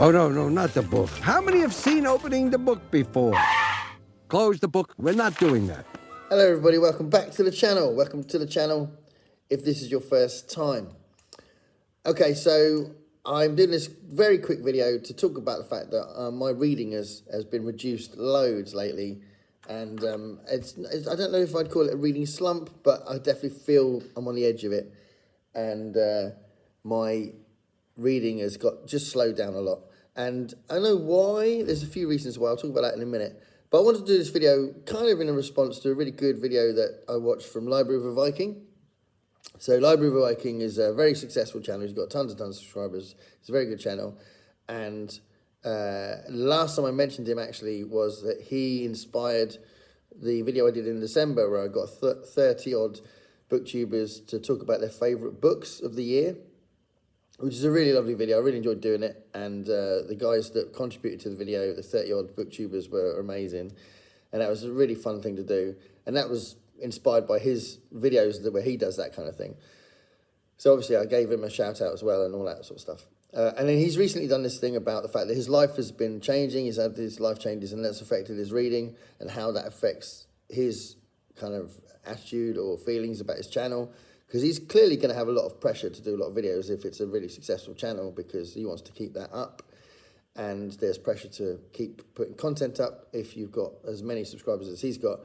Oh, no, no, not the book. How many have seen opening the book before? Close the book. We're not doing that. Hello everybody, welcome back to the channel. Welcome to the channel if this is your first time. Okay, so I'm doing this very quick video to talk about the fact that my reading has been reduced loads lately. And it's I don't know if I'd call it a reading slump, but I definitely feel I'm on the edge of it. And my reading has got just slowed down a lot. And I know why. There's a few reasons why. I'll talk about that in a minute. But I wanted to do this video kind of in a response to a really good video that I watched from Library of a Viking. So Library of a Viking is a very successful channel. He's got tons and tons of subscribers. It's a very good channel. And last time I mentioned him actually was that he inspired the video I did in December where I got 30 odd booktubers to talk about their favourite books of the year, which is a really lovely video. I really enjoyed doing it, and the guys that contributed to the video, the 30-odd booktubers, were amazing, and that was a really fun thing to do, and that was inspired by his videos where he does that kind of thing. So obviously I gave him a shout-out as well and all that sort of stuff. And then he's recently done this thing about the fact that his life has been changing, he's had these life changes, and that's affected his reading, and how that affects his kind of attitude or feelings about his channel. Because he's clearly going to have a lot of pressure to do a lot of videos if it's a really successful channel, because he wants to keep that up. And there's pressure to keep putting content up if you've got as many subscribers as he's got.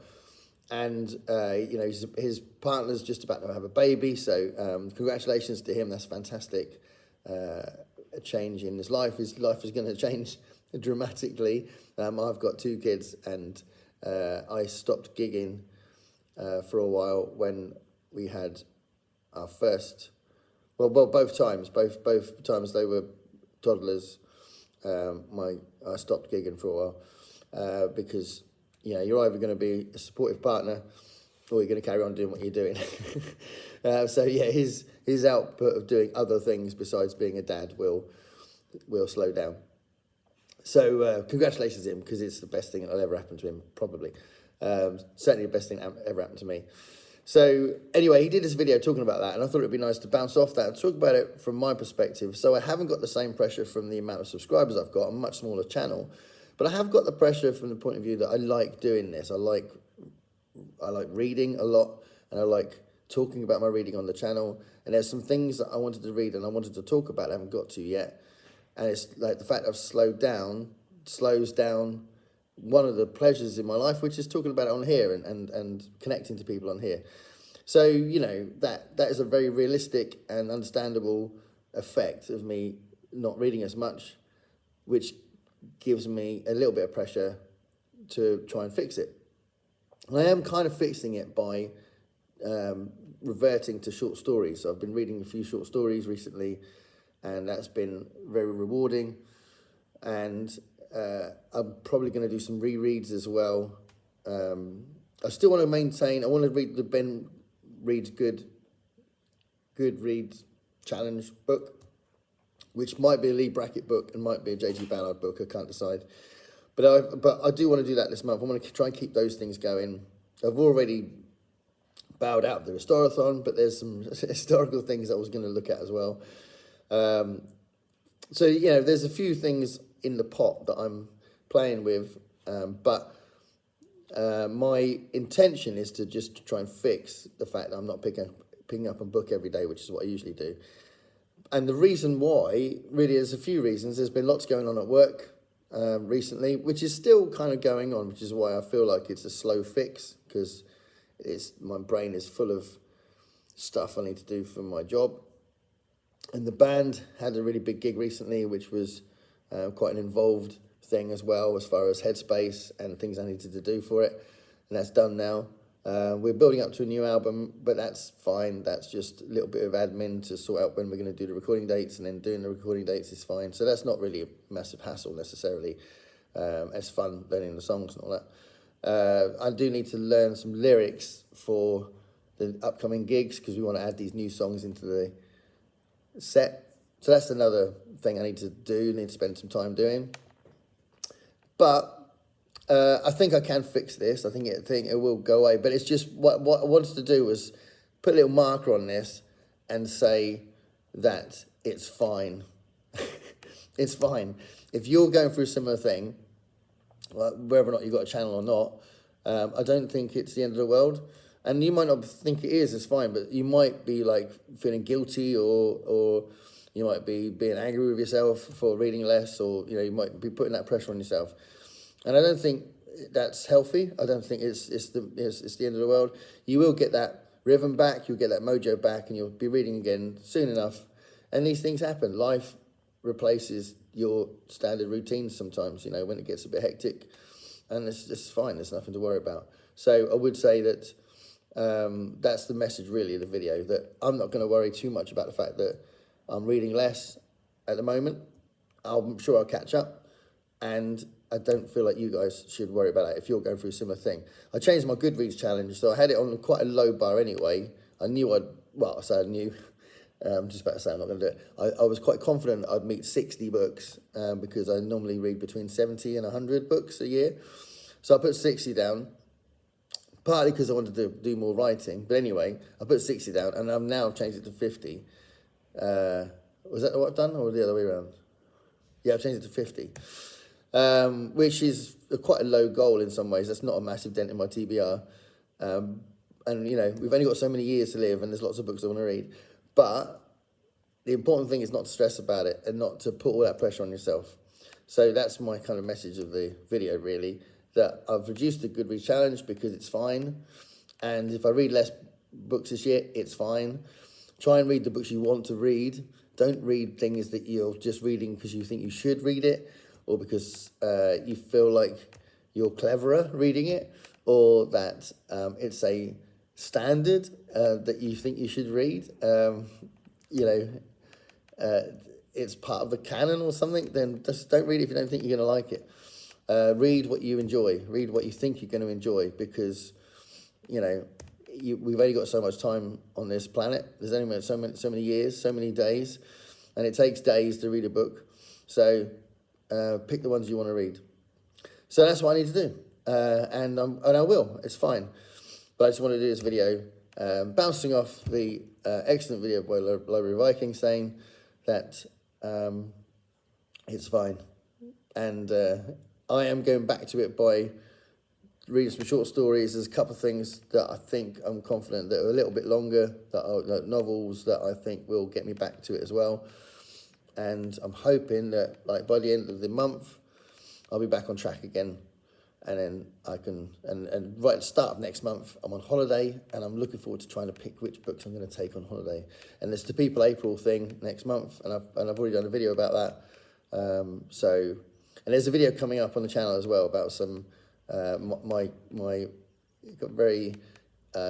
And, you know, his partner's just about to have a baby. So congratulations to him. That's fantastic. A change in his life. His life is going to change dramatically. I've got 2 kids, and I stopped gigging for a while when we had our first, well, both times they were toddlers. I stopped gigging for a while because, you know, you're either going to be a supportive partner or you're going to carry on doing what you're doing. So yeah, his output of doing other things besides being a dad will slow down. So congratulations to him, because it's the best thing that'll ever happen to him, probably. Certainly the best thing that ever happened to me. So anyway, he did this video talking about that, and I thought it'd be nice to bounce off that and talk about it from my perspective. So I haven't got the same pressure from the amount of subscribers I've got, a much smaller channel, but I have got the pressure from the point of view that I like doing this. I like reading a lot, and I like talking about my reading on the channel. And there's some things that I wanted to read and I wanted to talk about I haven't got to yet. And it's like the fact I've slows down one of the pleasures in my life, which is talking about it on here and connecting to people on here. So, you know, that is a very realistic and understandable effect of me not reading as much, which gives me a little bit of pressure to try and fix it. And I am kind of fixing it by reverting to short stories. So I've been reading a few short stories recently, and that's been very rewarding. And I'm probably going to do some rereads as well. I still want to maintain, I want to read the Ben Reads Goodreads Challenge book, which might be a Lee Brackett book and might be a J.G. Ballard book, I can't decide. But I do want to do that this month. I want to try and keep those things going. I've already bowed out of the Restorathon, but there's some historical things I was going to look at as well. So, you know, there's a few things in the pot that I'm playing with, but my intention is to just try and fix the fact that I'm not picking up a book every day, which is what I usually do. And the reason why, really, there's a few reasons. There's been lots going on at work recently, which is still kind of going on, which is why I feel like it's a slow fix, because my brain is full of stuff I need to do for my job. And the band had a really big gig recently, which was quite an involved thing as well, as far as headspace and things I needed to do for it. And that's done now. We're building up to a new album, but that's fine. That's just a little bit of admin to sort out when we're going to do the recording dates, and then doing the recording dates is fine. So that's not really a massive hassle necessarily. It's fun learning the songs and all that. I do need to learn some lyrics for the upcoming gigs, because we want to add these new songs into the set. So that's another thing I need to do, need to spend some time doing. But I think I can fix this. I think it will go away. But it's just what I wanted to do was put a little marker on this and say that it's fine. It's fine. If you're going through a similar thing, whether or not you've got a channel or not, I don't think it's the end of the world. And you might not think it is, it's fine, but you might be like feeling guilty, or you might be being angry with yourself for reading less, or you might be putting that pressure on yourself. And I don't think that's healthy. I don't think it's the end of the world. You will get that rhythm back, you'll get that mojo back, and you'll be reading again soon enough. And these things happen. Life replaces your standard routines sometimes, when it gets a bit hectic, and it's just fine. There's nothing to worry about. So I would say that that's the message really of the video, that I'm not going to worry too much about the fact that I'm reading less at the moment. I'm sure I'll catch up, and I don't feel like you guys should worry about that if you're going through a similar thing. I changed my Goodreads challenge, so I had it on quite a low bar anyway. I knew I knew, I'm just about to say I'm not going to do it. I was quite confident I'd meet 60 books because I normally read between 70 and 100 books a year. So I put 60 down, partly because I wanted to do more writing. But anyway, I put 60 down, and I've changed it to 50. Was that what I've done, or the other way around? Yeah, I've changed it to 50, which is quite a low goal in some ways. That's not a massive dent in my TBR. And, we've only got so many years to live, and there's lots of books I want to read. But the important thing is not to stress about it and not to put all that pressure on yourself. So that's my kind of message of the video, really, that I've reduced the Goodreads challenge because it's fine. And if I read less books this year, it's fine. Try and read the books you want to read. Don't read things that you're just reading because you think you should read it, or because you feel like you're cleverer reading it, or that it's a standard that you think you should read. It's part of the canon or something, then just don't read it if you don't think you're going to like it. Read what you enjoy. Read what you think you're going to enjoy, because, we've only got so much time on this planet. There's only so many years, so many days, and it takes days to read a book. So pick the ones you want to read. So that's what I need to do, and I will. It's fine. But I just want to do this video, bouncing off the excellent video by Library Viking, saying that it's fine. And I am going back to it by reading some short stories. There's a couple of things that I think I'm confident that are a little bit longer, that are novels that I think will get me back to it as well. And I'm hoping that by the end of the month, I'll be back on track again. And then I can, and right at the start of next month, I'm on holiday, and I'm looking forward to trying to pick which books I'm going to take on holiday. And there's the People April thing next month, and I've already done a video about that. And there's a video coming up on the channel as well about some my very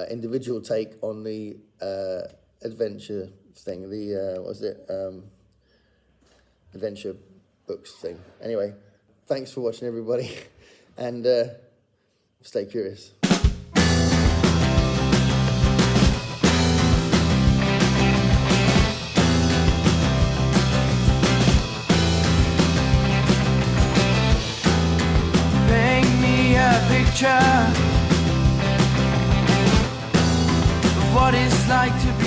individual take on the adventure thing, the adventure books thing. Anyway, thanks for watching, everybody. And stay curious. Paint me a picture of what it's like to be